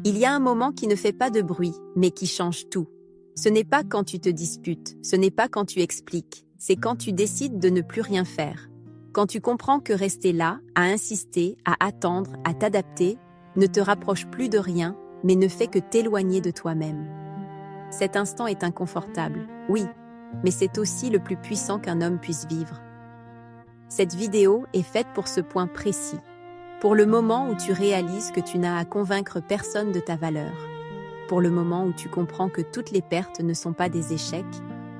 Il y a un moment qui ne fait pas de bruit, mais qui change tout. Ce n'est pas quand tu te disputes, ce n'est pas quand tu expliques, c'est quand tu décides de ne plus rien faire. Quand tu comprends que rester là, à insister, à attendre, à t'adapter, ne te rapproche plus de rien, mais ne fait que t'éloigner de toi-même. Cet instant est inconfortable, oui, mais c'est aussi le plus puissant qu'un homme puisse vivre. Cette vidéo est faite pour ce point précis, pour le moment où tu réalises que tu n'as à convaincre personne de ta valeur, pour le moment où tu comprends que toutes les pertes ne sont pas des échecs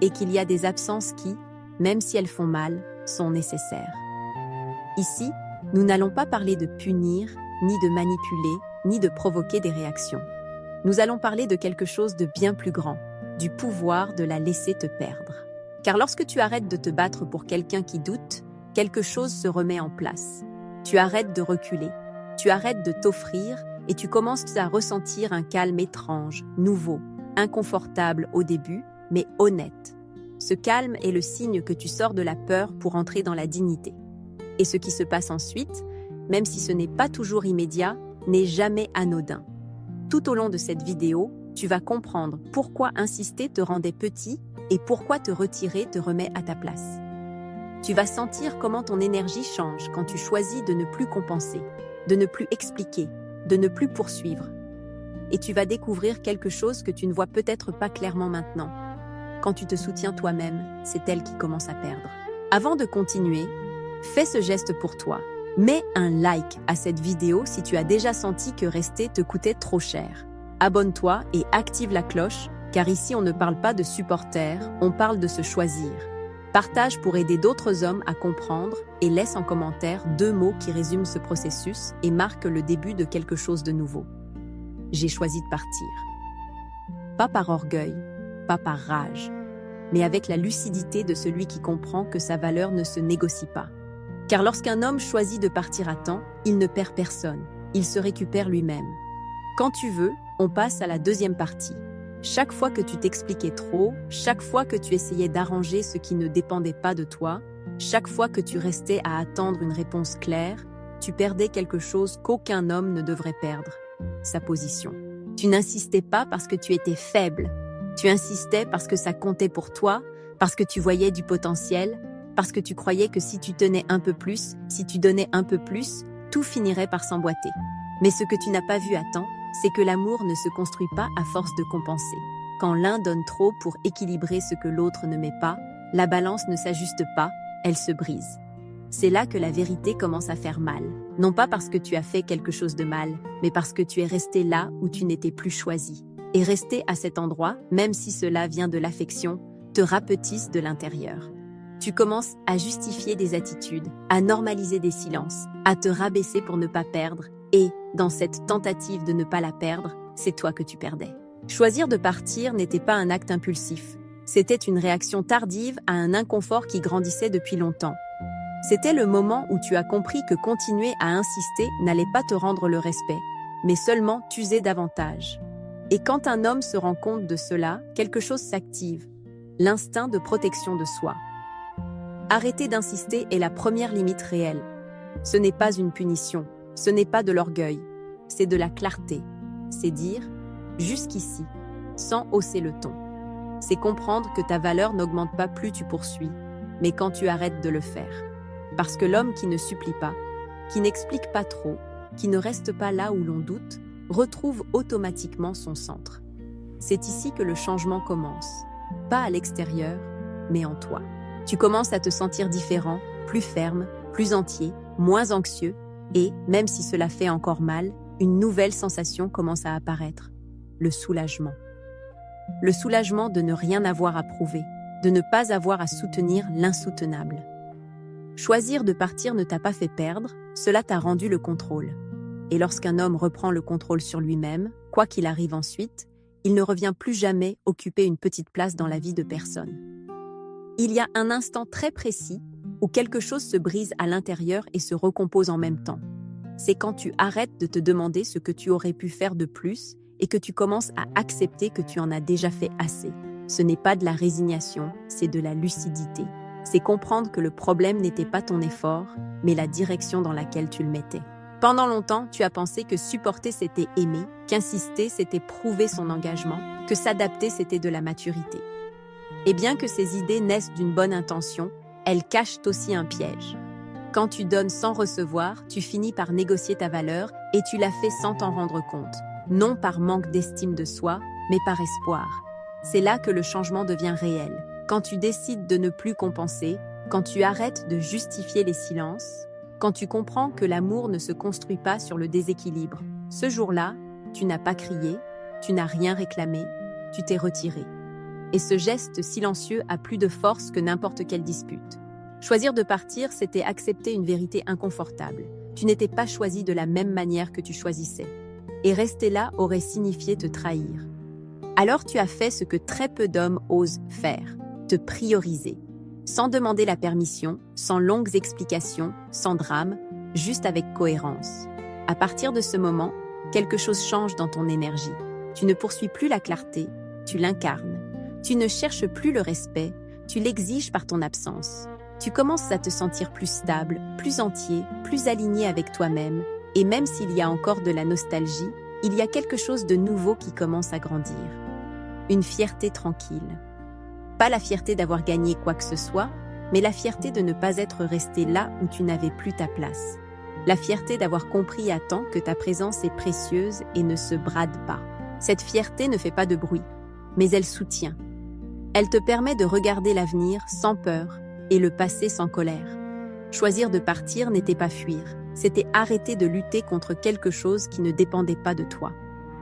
et qu'il y a des absences qui, même si elles font mal, sont nécessaires. Ici, nous n'allons pas parler de punir, ni de manipuler, ni de provoquer des réactions. Nous allons parler de quelque chose de bien plus grand, du pouvoir de la laisser te perdre. Car lorsque tu arrêtes de te battre pour quelqu'un qui doute, quelque chose se remet en place. Tu arrêtes de reculer, tu arrêtes de t'offrir et tu commences à ressentir un calme étrange, nouveau, inconfortable au début, mais honnête. Ce calme est le signe que tu sors de la peur pour entrer dans la dignité. Et ce qui se passe ensuite, même si ce n'est pas toujours immédiat, n'est jamais anodin. Tout au long de cette vidéo, tu vas comprendre pourquoi insister te rendait petit et pourquoi te retirer te remet à ta place. Tu vas sentir comment ton énergie change quand tu choisis de ne plus compenser, de ne plus expliquer, de ne plus poursuivre. Et tu vas découvrir quelque chose que tu ne vois peut-être pas clairement maintenant. Quand tu te soutiens toi-même, c'est elle qui commence à perdre. Avant de continuer, fais ce geste pour toi. Mets un like à cette vidéo si tu as déjà senti que rester te coûtait trop cher. Abonne-toi et active la cloche, car ici on ne parle pas de supporters, on parle de se choisir. Partage pour aider d'autres hommes à comprendre et laisse en commentaire 2 mots qui résument ce processus et marquent le début de quelque chose de nouveau. J'ai choisi de partir. Pas par orgueil, pas par rage, mais avec la lucidité de celui qui comprend que sa valeur ne se négocie pas. Car lorsqu'un homme choisit de partir à temps, il ne perd personne, il se récupère lui-même. Quand tu veux, on passe à la deuxième partie. Chaque fois que tu t'expliquais trop, chaque fois que tu essayais d'arranger ce qui ne dépendait pas de toi, chaque fois que tu restais à attendre une réponse claire, tu perdais quelque chose qu'aucun homme ne devrait perdre, sa position. Tu n'insistais pas parce que tu étais faible, tu insistais parce que ça comptait pour toi, parce que tu voyais du potentiel, parce que tu croyais que si tu tenais un peu plus, si tu donnais un peu plus, tout finirait par s'emboîter. Mais ce que tu n'as pas vu à temps, c'est que l'amour ne se construit pas à force de compenser. Quand l'un donne trop pour équilibrer ce que l'autre ne met pas, la balance ne s'ajuste pas, elle se brise. C'est là que la vérité commence à faire mal. Non pas parce que tu as fait quelque chose de mal, mais parce que tu es resté là où tu n'étais plus choisi. Et rester à cet endroit, même si cela vient de l'affection, te rapetisse de l'intérieur. Tu commences à justifier des attitudes, à normaliser des silences, à te rabaisser pour ne pas perdre, et, dans cette tentative de ne pas la perdre, c'est toi que tu perdais. Choisir de partir n'était pas un acte impulsif, c'était une réaction tardive à un inconfort qui grandissait depuis longtemps. C'était le moment où tu as compris que continuer à insister n'allait pas te rendre le respect, mais seulement t'user davantage. Et quand un homme se rend compte de cela, quelque chose s'active, l'instinct de protection de soi. Arrêter d'insister est la première limite réelle. Ce n'est pas une punition, ce n'est pas de l'orgueil, c'est de la clarté. C'est dire « jusqu'ici », sans hausser le ton. C'est comprendre que ta valeur n'augmente pas plus tu poursuis, mais quand tu arrêtes de le faire. Parce que l'homme qui ne supplie pas, qui n'explique pas trop, qui ne reste pas là où l'on doute, retrouve automatiquement son centre. C'est ici que le changement commence, pas à l'extérieur, mais en toi. Tu commences à te sentir différent, plus ferme, plus entier, moins anxieux, et, même si cela fait encore mal, une nouvelle sensation commence à apparaître, le soulagement. Le soulagement de ne rien avoir à prouver, de ne pas avoir à soutenir l'insoutenable. Choisir de partir ne t'a pas fait perdre, cela t'a rendu le contrôle. Et lorsqu'un homme reprend le contrôle sur lui-même, quoi qu'il arrive ensuite, il ne revient plus jamais occuper une petite place dans la vie de personne. Il y a un instant très précis où quelque chose se brise à l'intérieur et se recompose en même temps. C'est quand tu arrêtes de te demander ce que tu aurais pu faire de plus et que tu commences à accepter que tu en as déjà fait assez. Ce n'est pas de la résignation, c'est de la lucidité. C'est comprendre que le problème n'était pas ton effort, mais la direction dans laquelle tu le mettais. Pendant longtemps, tu as pensé que supporter c'était aimer, qu'insister c'était prouver son engagement, que s'adapter c'était de la maturité. Et bien que ces idées naissent d'une bonne intention, elles cachent aussi un piège. Quand tu donnes sans recevoir, tu finis par négocier ta valeur et tu la fais sans t'en rendre compte, non par manque d'estime de soi, mais par espoir. C'est là que le changement devient réel. Quand tu décides de ne plus compenser, quand tu arrêtes de justifier les silences, quand tu comprends que l'amour ne se construit pas sur le déséquilibre. Ce jour-là, tu n'as pas crié, tu n'as rien réclamé, tu t'es retiré. Et ce geste silencieux a plus de force que n'importe quelle dispute. Choisir de partir, c'était accepter une vérité inconfortable. Tu n'étais pas choisi de la même manière que tu choisissais. Et rester là aurait signifié te trahir. Alors tu as fait ce que très peu d'hommes osent faire, te prioriser. Sans demander la permission, sans longues explications, sans drame, juste avec cohérence. À partir de ce moment, quelque chose change dans ton énergie. Tu ne poursuis plus la clarté, tu l'incarnes. Tu ne cherches plus le respect, tu l'exiges par ton absence. Tu commences à te sentir plus stable, plus entier, plus aligné avec toi-même, et même s'il y a encore de la nostalgie, il y a quelque chose de nouveau qui commence à grandir. Une fierté tranquille. Pas la fierté d'avoir gagné quoi que ce soit, mais la fierté de ne pas être resté là où tu n'avais plus ta place. La fierté d'avoir compris à temps que ta présence est précieuse et ne se brade pas. Cette fierté ne fait pas de bruit, mais elle soutient. Elle te permet de regarder l'avenir sans peur et le passé sans colère. Choisir de partir n'était pas fuir, c'était arrêter de lutter contre quelque chose qui ne dépendait pas de toi.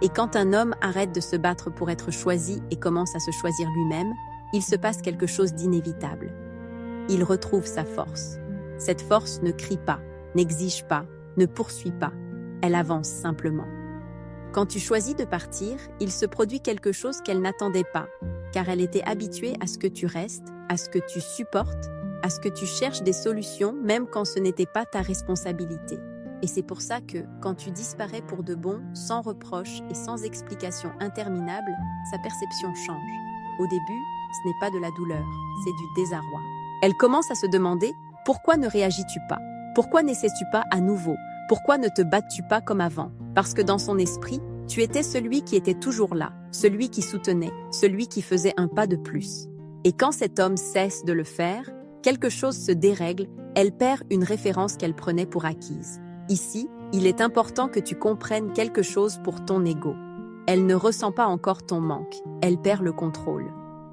Et quand un homme arrête de se battre pour être choisi et commence à se choisir lui-même, il se passe quelque chose d'inévitable. Il retrouve sa force. Cette force ne crie pas, n'exige pas, ne poursuit pas. Elle avance simplement. Quand tu choisis de partir, il se produit quelque chose qu'elle n'attendait pas, car elle était habituée à ce que tu restes, à ce que tu supportes, à ce que tu cherches des solutions même quand ce n'était pas ta responsabilité. Et c'est pour ça que, quand tu disparais pour de bon, sans reproche et sans explication interminable, sa perception change. Au début, ce n'est pas de la douleur, c'est du désarroi. Elle commence à se demander « Pourquoi ne réagis-tu pas? Pourquoi n'essaies-tu pas à nouveau? Pourquoi ne te bats-tu pas comme avant ?» Parce que dans son esprit, tu étais celui qui était toujours là, celui qui soutenait, celui qui faisait un pas de plus. Et quand cet homme cesse de le faire, quelque chose se dérègle, elle perd une référence qu'elle prenait pour acquise. Ici, il est important que tu comprennes quelque chose pour ton ego. Elle ne ressent pas encore ton manque, elle perd le contrôle.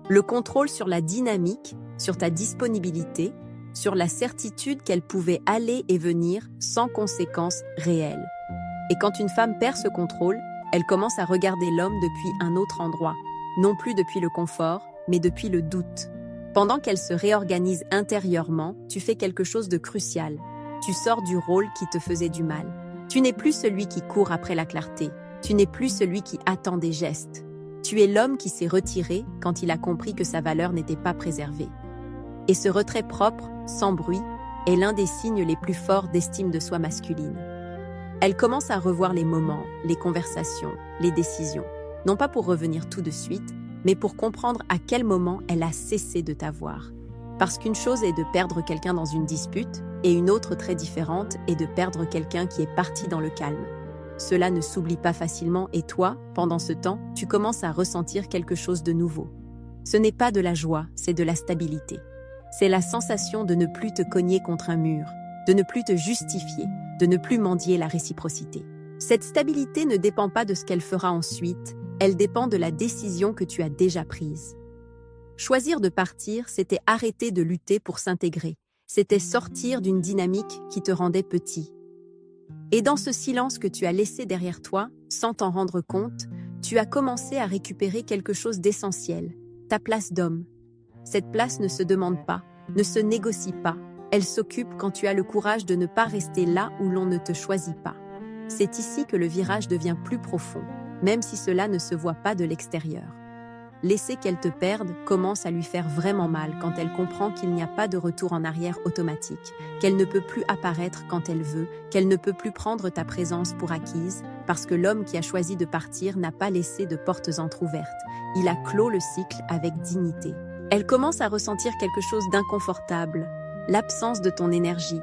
Le contrôle sur la dynamique, sur ta disponibilité, sur la certitude qu'elle pouvait aller et venir sans conséquences réelles. Et quand une femme perd ce contrôle, elle commence à regarder l'homme depuis un autre endroit, non plus depuis le confort, mais depuis le doute. Pendant qu'elle se réorganise intérieurement, tu fais quelque chose de crucial. Tu sors du rôle qui te faisait du mal. Tu n'es plus celui qui court après la clarté. Tu n'es plus celui qui attend des gestes. Tu es l'homme qui s'est retiré quand il a compris que sa valeur n'était pas préservée. Et ce retrait propre, sans bruit, est l'un des signes les plus forts d'estime de soi masculine. Elle commence à revoir les moments, les conversations, les décisions, non pas pour revenir tout de suite, mais pour comprendre à quel moment elle a cessé de t'avoir. Parce qu'une chose est de perdre quelqu'un dans une dispute, et une autre très différente est de perdre quelqu'un qui est parti dans le calme. Cela ne s'oublie pas facilement et toi, pendant ce temps, tu commences à ressentir quelque chose de nouveau. Ce n'est pas de la joie, c'est de la stabilité. C'est la sensation de ne plus te cogner contre un mur, de ne plus te justifier, de ne plus mendier la réciprocité. Cette stabilité ne dépend pas de ce qu'elle fera ensuite, elle dépend de la décision que tu as déjà prise. Choisir de partir, c'était arrêter de lutter pour s'intégrer. C'était sortir d'une dynamique qui te rendait petit. Et dans ce silence que tu as laissé derrière toi, sans t'en rendre compte, tu as commencé à récupérer quelque chose d'essentiel, ta place d'homme. Cette place ne se demande pas, ne se négocie pas. Elle s'occupe quand tu as le courage de ne pas rester là où l'on ne te choisit pas. C'est ici que le virage devient plus profond, même si cela ne se voit pas de l'extérieur. Laisser qu'elle te perde commence à lui faire vraiment mal quand elle comprend qu'il n'y a pas de retour en arrière automatique, qu'elle ne peut plus apparaître quand elle veut, qu'elle ne peut plus prendre ta présence pour acquise, parce que l'homme qui a choisi de partir n'a pas laissé de portes entr'ouvertes. Il a clos le cycle avec dignité. Elle commence à ressentir quelque chose d'inconfortable, l'absence de ton énergie,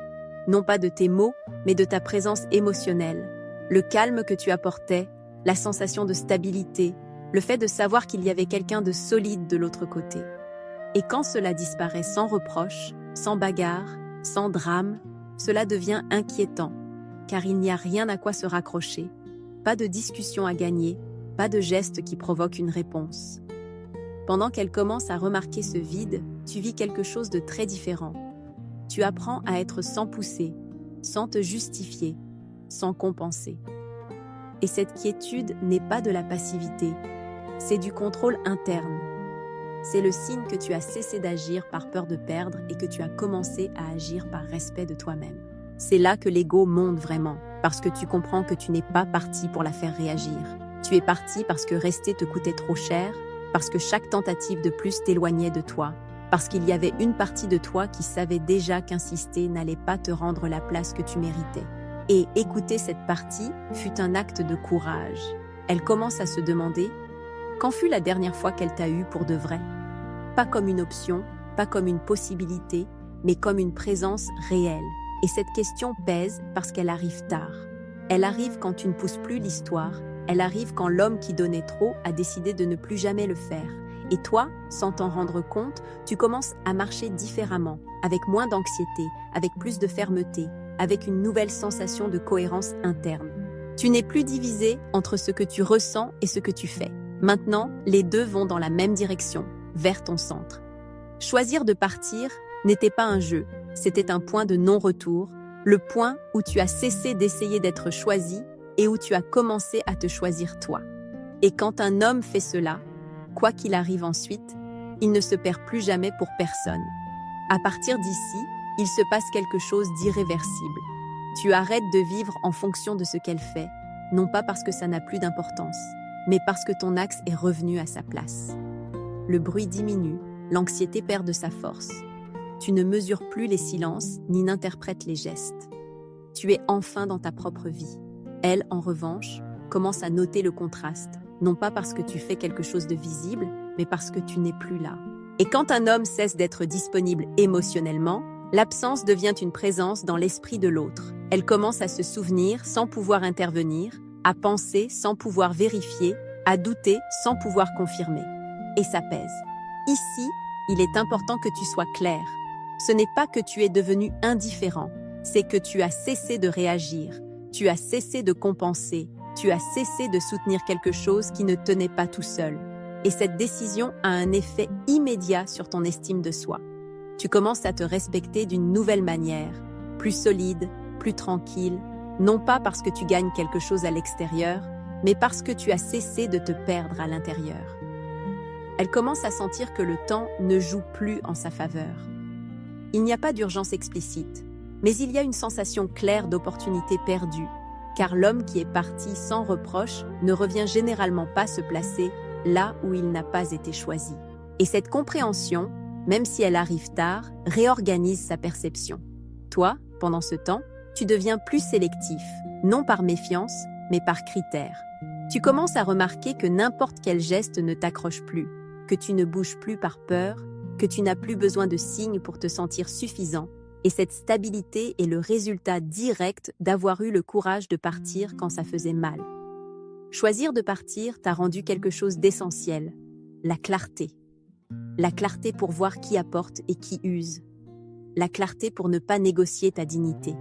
non pas de tes mots, mais de ta présence émotionnelle. Le calme que tu apportais, la sensation de stabilité, le fait de savoir qu'il y avait quelqu'un de solide de l'autre côté. Et quand cela disparaît sans reproche, sans bagarre, sans drame, cela devient inquiétant, car il n'y a rien à quoi se raccrocher, pas de discussion à gagner, pas de geste qui provoque une réponse. Pendant qu'elle commence à remarquer ce vide, tu vis quelque chose de très différent. Tu apprends à être sans pousser, sans te justifier, sans compenser. Et cette quiétude n'est pas de la passivité, c'est du contrôle interne. C'est le signe que tu as cessé d'agir par peur de perdre et que tu as commencé à agir par respect de toi-même. C'est là que l'ego monte vraiment, parce que tu comprends que tu n'es pas parti pour la faire réagir. Tu es parti parce que rester te coûtait trop cher, parce que chaque tentative de plus t'éloignait de toi, parce qu'il y avait une partie de toi qui savait déjà qu'insister n'allait pas te rendre la place que tu méritais. Et écouter cette partie fut un acte de courage. Elle commence à se demander « Quand fut la dernière fois qu'elle t'a eu pour de vrai ?» Pas comme une option, pas comme une possibilité, mais comme une présence réelle. Et cette question pèse parce qu'elle arrive tard. Elle arrive quand tu ne pousses plus l'histoire, elle arrive quand l'homme qui donnait trop a décidé de ne plus jamais le faire. Et toi, sans t'en rendre compte, tu commences à marcher différemment, avec moins d'anxiété, avec plus de fermeté, avec une nouvelle sensation de cohérence interne. Tu n'es plus divisé entre ce que tu ressens et ce que tu fais. Maintenant, les deux vont dans la même direction, vers ton centre. Choisir de partir n'était pas un jeu, c'était un point de non-retour, le point où tu as cessé d'essayer d'être choisi et où tu as commencé à te choisir toi. Et quand un homme fait cela, quoi qu'il arrive ensuite, il ne se perd plus jamais pour personne. À partir d'ici, il se passe quelque chose d'irréversible. Tu arrêtes de vivre en fonction de ce qu'elle fait, non pas parce que ça n'a plus d'importance, mais parce que ton axe est revenu à sa place. Le bruit diminue, l'anxiété perd de sa force. Tu ne mesures plus les silences ni n'interprètes les gestes. Tu es enfin dans ta propre vie. Elle, en revanche, commence à noter le contraste, non pas parce que tu fais quelque chose de visible, mais parce que tu n'es plus là. Et quand un homme cesse d'être disponible émotionnellement, l'absence devient une présence dans l'esprit de l'autre. Elle commence à se souvenir sans pouvoir intervenir, à penser sans pouvoir vérifier, à douter sans pouvoir confirmer. Et ça pèse. Ici, il est important que tu sois clair. Ce n'est pas que tu es devenu indifférent, c'est que tu as cessé de réagir, tu as cessé de compenser, tu as cessé de soutenir quelque chose qui ne tenait pas tout seul. Et cette décision a un effet immédiat sur ton estime de soi. Tu commences à te respecter d'une nouvelle manière, plus solide, plus tranquille, non pas parce que tu gagnes quelque chose à l'extérieur, mais parce que tu as cessé de te perdre à l'intérieur. Elle commence à sentir que le temps ne joue plus en sa faveur. Il n'y a pas d'urgence explicite, mais il y a une sensation claire d'opportunité perdue, car l'homme qui est parti sans reproche ne revient généralement pas se placer là où il n'a pas été choisi. Et cette compréhension, même si elle arrive tard, réorganise sa perception. Toi, pendant ce temps, tu deviens plus sélectif, non par méfiance, mais par critère. Tu commences à remarquer que n'importe quel geste ne t'accroche plus, que tu ne bouges plus par peur, que tu n'as plus besoin de signes pour te sentir suffisant, et cette stabilité est le résultat direct d'avoir eu le courage de partir quand ça faisait mal. Choisir de partir t'a rendu quelque chose d'essentiel, la clarté. La clarté pour voir qui apporte et qui use. La clarté pour ne pas négocier ta dignité.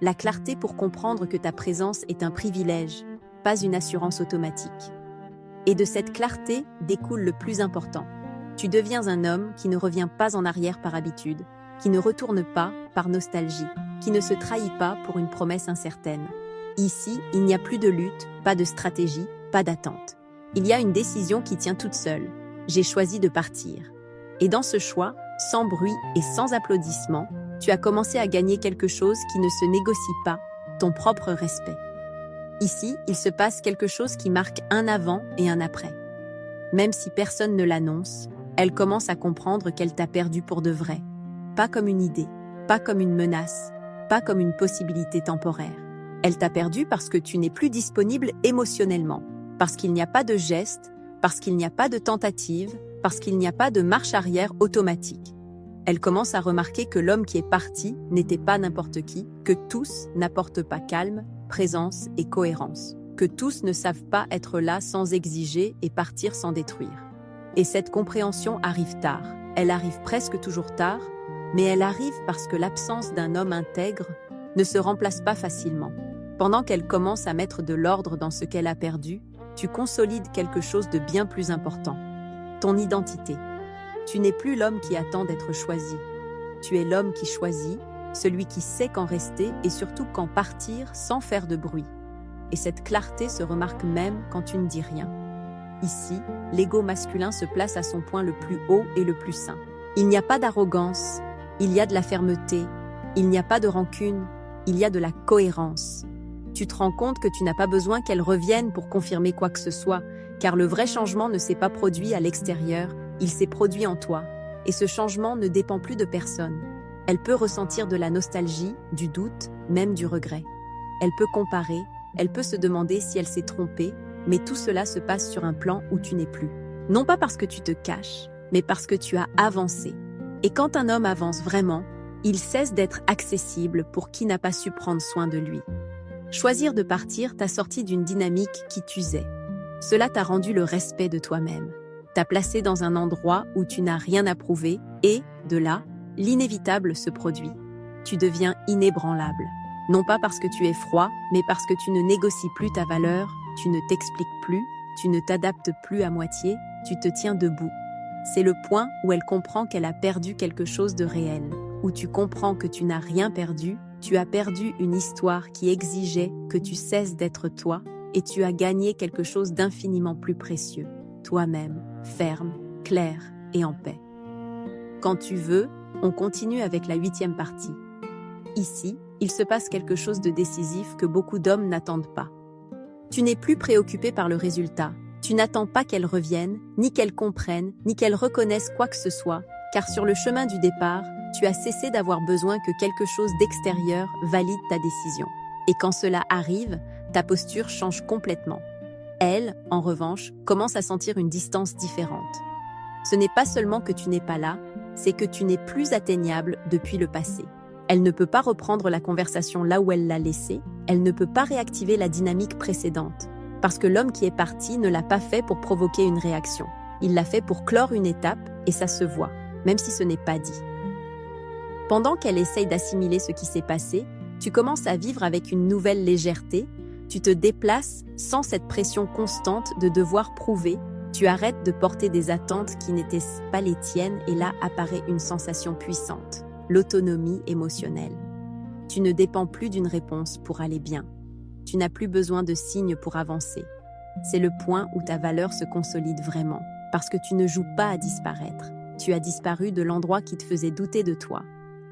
La clarté pour comprendre que ta présence est un privilège, pas une assurance automatique. Et de cette clarté découle le plus important. Tu deviens un homme qui ne revient pas en arrière par habitude, qui ne retourne pas par nostalgie, qui ne se trahit pas pour une promesse incertaine. Ici, il n'y a plus de lutte, pas de stratégie, pas d'attente. Il y a une décision qui tient toute seule. J'ai choisi de partir. Et dans ce choix, sans bruit et sans applaudissements, tu as commencé à gagner quelque chose qui ne se négocie pas, ton propre respect. Ici, il se passe quelque chose qui marque un avant et un après. Même si personne ne l'annonce, elle commence à comprendre qu'elle t'a perdu pour de vrai. Pas comme une idée, pas comme une menace, pas comme une possibilité temporaire. Elle t'a perdu parce que tu n'es plus disponible émotionnellement, parce qu'il n'y a pas de geste, parce qu'il n'y a pas de tentative, parce qu'il n'y a pas de marche arrière automatique. Elle commence à remarquer que l'homme qui est parti n'était pas n'importe qui, que tous n'apportent pas calme, présence et cohérence, que tous ne savent pas être là sans exiger et partir sans détruire. Et cette compréhension arrive tard. Elle arrive presque toujours tard, mais elle arrive parce que l'absence d'un homme intègre ne se remplace pas facilement. Pendant qu'elle commence à mettre de l'ordre dans ce qu'elle a perdu, tu consolides quelque chose de bien plus important. Ton identité. Tu n'es plus l'homme qui attend d'être choisi. Tu es l'homme qui choisit, celui qui sait quand rester et surtout quand partir sans faire de bruit. Et cette clarté se remarque même quand tu ne dis rien. Ici, l'ego masculin se place à son point le plus haut et le plus sain. Il n'y a pas d'arrogance, il y a de la fermeté, il n'y a pas de rancune, il y a de la cohérence. Tu te rends compte que tu n'as pas besoin qu'elle revienne pour confirmer quoi que ce soit, car le vrai changement ne s'est pas produit à l'extérieur, il s'est produit en toi. Et ce changement ne dépend plus de personne. Elle peut ressentir de la nostalgie, du doute, même du regret. Elle peut comparer, elle peut se demander si elle s'est trompée, mais tout cela se passe sur un plan où tu n'es plus. Non pas parce que tu te caches, mais parce que tu as avancé. Et quand un homme avance vraiment, il cesse d'être accessible pour qui n'a pas su prendre soin de lui. Choisir de partir t'a sorti d'une dynamique qui t'usait. Cela t'a rendu le respect de toi-même. T'a placé dans un endroit où tu n'as rien à prouver et, de là, l'inévitable se produit. Tu deviens inébranlable. Non pas parce que tu es froid, mais parce que tu ne négocies plus ta valeur, tu ne t'expliques plus, tu ne t'adaptes plus à moitié, tu te tiens debout. C'est le point où elle comprend qu'elle a perdu quelque chose de réel, où tu comprends que tu n'as rien perdu, tu as perdu une histoire qui exigeait que tu cesses d'être toi, et tu as gagné quelque chose d'infiniment plus précieux, toi-même, ferme, clair et en paix. Quand tu veux, on continue avec la 8e partie. Ici, il se passe quelque chose de décisif que beaucoup d'hommes n'attendent pas. Tu n'es plus préoccupé par le résultat. Tu n'attends pas qu'elle revienne, ni qu'elle comprenne, ni qu'elle reconnaisse quoi que ce soit, car sur le chemin du départ, tu as cessé d'avoir besoin que quelque chose d'extérieur valide ta décision. Et quand cela arrive, ta posture change complètement. Elle, en revanche, commence à sentir une distance différente. Ce n'est pas seulement que tu n'es pas là, c'est que tu n'es plus atteignable depuis le passé. Elle ne peut pas reprendre la conversation là où elle l'a laissée, elle ne peut pas réactiver la dynamique précédente, parce que l'homme qui est parti ne l'a pas fait pour provoquer une réaction. Il l'a fait pour clore une étape, et ça se voit, même si ce n'est pas dit. Pendant qu'elle essaye d'assimiler ce qui s'est passé, tu commences à vivre avec une nouvelle légèreté, tu te déplaces sans cette pression constante de devoir prouver, tu arrêtes de porter des attentes qui n'étaient pas les tiennes et là apparaît une sensation puissante, l'autonomie émotionnelle. Tu ne dépends plus d'une réponse pour aller bien. Tu n'as plus besoin de signes pour avancer. C'est le point où ta valeur se consolide vraiment, parce que tu ne joues pas à disparaître. Tu as disparu de l'endroit qui te faisait douter de toi.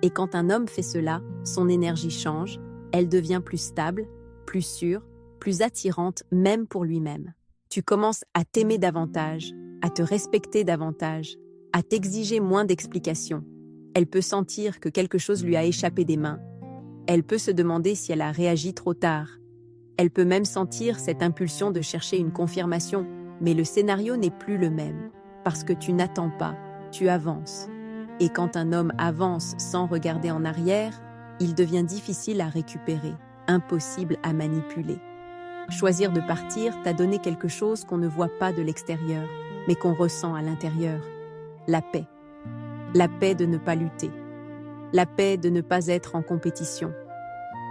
Et quand un homme fait cela, son énergie change, elle devient plus stable, plus sûre, plus attirante même pour lui-même. Tu commences à t'aimer davantage, à te respecter davantage, à t'exiger moins d'explications. Elle peut sentir que quelque chose lui a échappé des mains. Elle peut se demander si elle a réagi trop tard. Elle peut même sentir cette impulsion de chercher une confirmation, mais le scénario n'est plus le même, parce que tu n'attends pas, tu avances. Et quand un homme avance sans regarder en arrière, il devient difficile à récupérer, impossible à manipuler. Choisir de partir t'a donné quelque chose qu'on ne voit pas de l'extérieur, mais qu'on ressent à l'intérieur. La paix. La paix de ne pas lutter. La paix de ne pas être en compétition.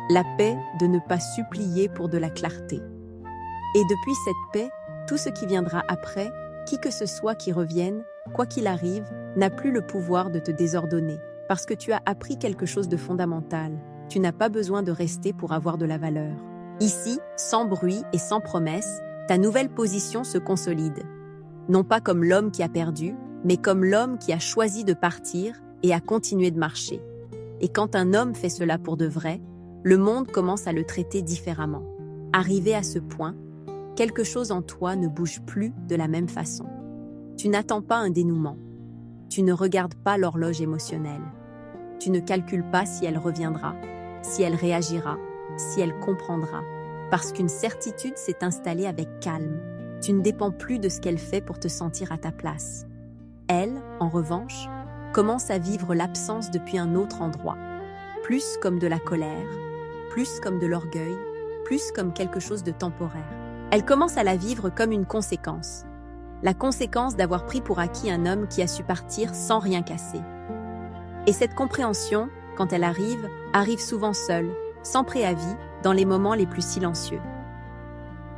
La paix de ne pas supplier pour de la clarté. Et depuis cette paix, tout ce qui viendra après, qui que ce soit qui revienne, quoi qu'il arrive, n'a plus le pouvoir de te désordonner, parce que tu as appris quelque chose de fondamental. Tu n'as pas besoin de rester pour avoir de la valeur. Ici, sans bruit et sans promesse, ta nouvelle position se consolide. Non pas comme l'homme qui a perdu, mais comme l'homme qui a choisi de partir et a continué de marcher. Et quand un homme fait cela pour de vrai, le monde commence à le traiter différemment. Arrivé à ce point, quelque chose en toi ne bouge plus de la même façon. Tu n'attends pas un dénouement. Tu ne regardes pas l'horloge émotionnelle. Tu ne calcules pas si elle reviendra, si elle réagira, si elle comprendra, parce qu'une certitude s'est installée avec calme. Tu ne dépends plus de ce qu'elle fait pour te sentir à ta place. Elle, en revanche, commence à vivre l'absence depuis un autre endroit, plus comme de la colère, plus comme de l'orgueil, plus comme quelque chose de temporaire. Elle commence à la vivre comme une conséquence. La conséquence d'avoir pris pour acquis un homme qui a su partir sans rien casser. Et cette compréhension, quand elle arrive souvent seule, sans préavis, dans les moments les plus silencieux.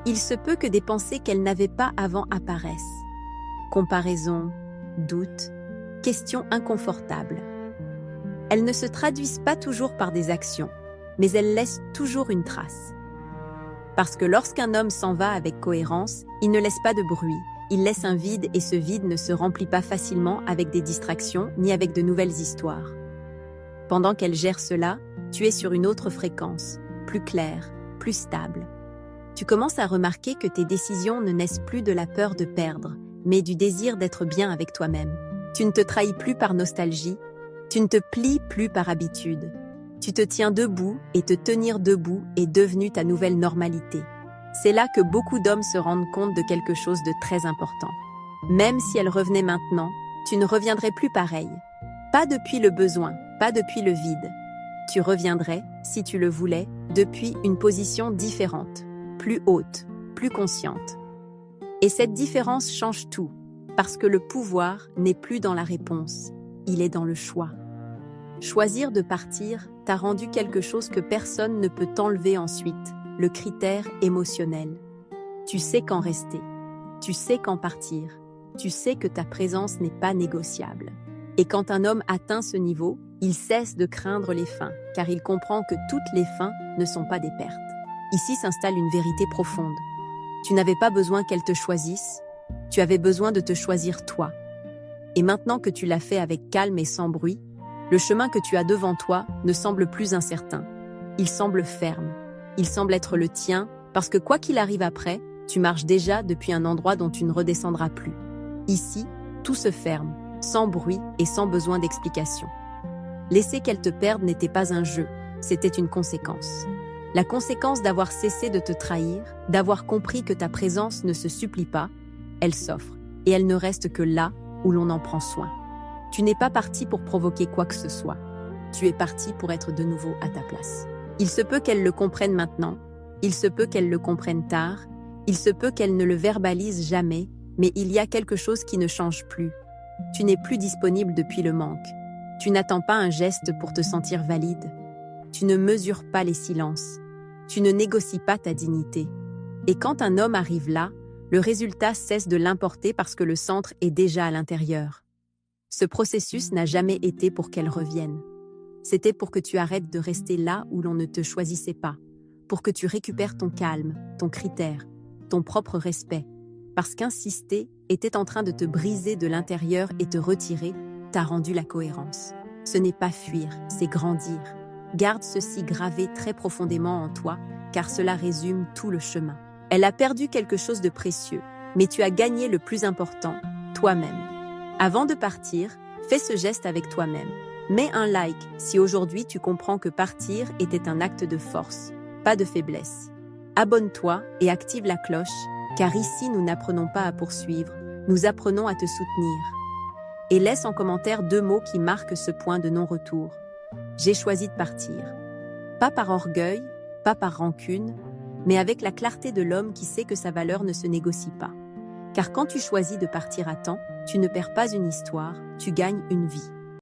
Il se peut que des pensées qu'elle n'avait pas avant apparaissent. Comparaison, doute, questions inconfortables. Elles ne se traduisent pas toujours par des actions, mais elles laissent toujours une trace. Parce que lorsqu'un homme s'en va avec cohérence, il ne laisse pas de bruit, il laisse un vide et ce vide ne se remplit pas facilement avec des distractions ni avec de nouvelles histoires. Pendant qu'elle gère cela, tu es sur une autre fréquence, plus claire, plus stable. Tu commences à remarquer que tes décisions ne naissent plus de la peur de perdre, mais du désir d'être bien avec toi-même. Tu ne te trahis plus par nostalgie, tu ne te plies plus par habitude. Tu te tiens debout et te tenir debout est devenu ta nouvelle normalité. C'est là que beaucoup d'hommes se rendent compte de quelque chose de très important. Même si elle revenait maintenant, tu ne reviendrais plus pareil. Pas depuis le besoin, pas depuis le vide. Tu reviendrais, si tu le voulais, depuis une position différente, plus haute, plus consciente. Et cette différence change tout, parce que le pouvoir n'est plus dans la réponse, il est dans le choix. Choisir de partir t'a rendu quelque chose que personne ne peut t'enlever ensuite, le critère émotionnel. Tu sais quand rester, tu sais quand partir, tu sais que ta présence n'est pas négociable. Et quand un homme atteint ce niveau, il cesse de craindre les fins, car il comprend que toutes les fins ne sont pas des pertes. Ici s'installe une vérité profonde. Tu n'avais pas besoin qu'elle te choisisse, tu avais besoin de te choisir toi. Et maintenant que tu l'as fait avec calme et sans bruit, le chemin que tu as devant toi ne semble plus incertain. Il semble ferme. Il semble être le tien, parce que quoi qu'il arrive après, tu marches déjà depuis un endroit dont tu ne redescendras plus. Ici, tout se ferme, sans bruit et sans besoin d'explication. Laisser qu'elle te perde n'était pas un jeu, c'était une conséquence. La conséquence d'avoir cessé de te trahir, d'avoir compris que ta présence ne se supplie pas, elle s'offre, et elle ne reste que là où l'on en prend soin. Tu n'es pas parti pour provoquer quoi que ce soit. Tu es parti pour être de nouveau à ta place. Il se peut qu'elle le comprenne maintenant, il se peut qu'elle le comprenne tard, il se peut qu'elle ne le verbalise jamais, mais il y a quelque chose qui ne change plus. Tu n'es plus disponible depuis le manque. Tu n'attends pas un geste pour te sentir valide. Tu ne mesures pas les silences. Tu ne négocies pas ta dignité. Et quand un homme arrive là, le résultat cesse de l'importer parce que le centre est déjà à l'intérieur. Ce processus n'a jamais été pour qu'elle revienne. C'était pour que tu arrêtes de rester là où l'on ne te choisissait pas, pour que tu récupères ton calme, ton critère, ton propre respect, parce qu'insister était en train de te briser de l'intérieur et te retirer, t'a rendu la cohérence. Ce n'est pas fuir, c'est grandir. Garde ceci gravé très profondément en toi, car cela résume tout le chemin. Elle a perdu quelque chose de précieux, mais tu as gagné le plus important, toi-même. Avant de partir, fais ce geste avec toi-même. Mets un like si aujourd'hui tu comprends que partir était un acte de force, pas de faiblesse. Abonne-toi et active la cloche, car ici nous n'apprenons pas à poursuivre, nous apprenons à te soutenir. Et laisse en commentaire 2 mots qui marquent ce point de non-retour. J'ai choisi de partir. Pas par orgueil, pas par rancune, mais avec la clarté de l'homme qui sait que sa valeur ne se négocie pas. Car quand tu choisis de partir à temps, tu ne perds pas une histoire, tu gagnes une vie.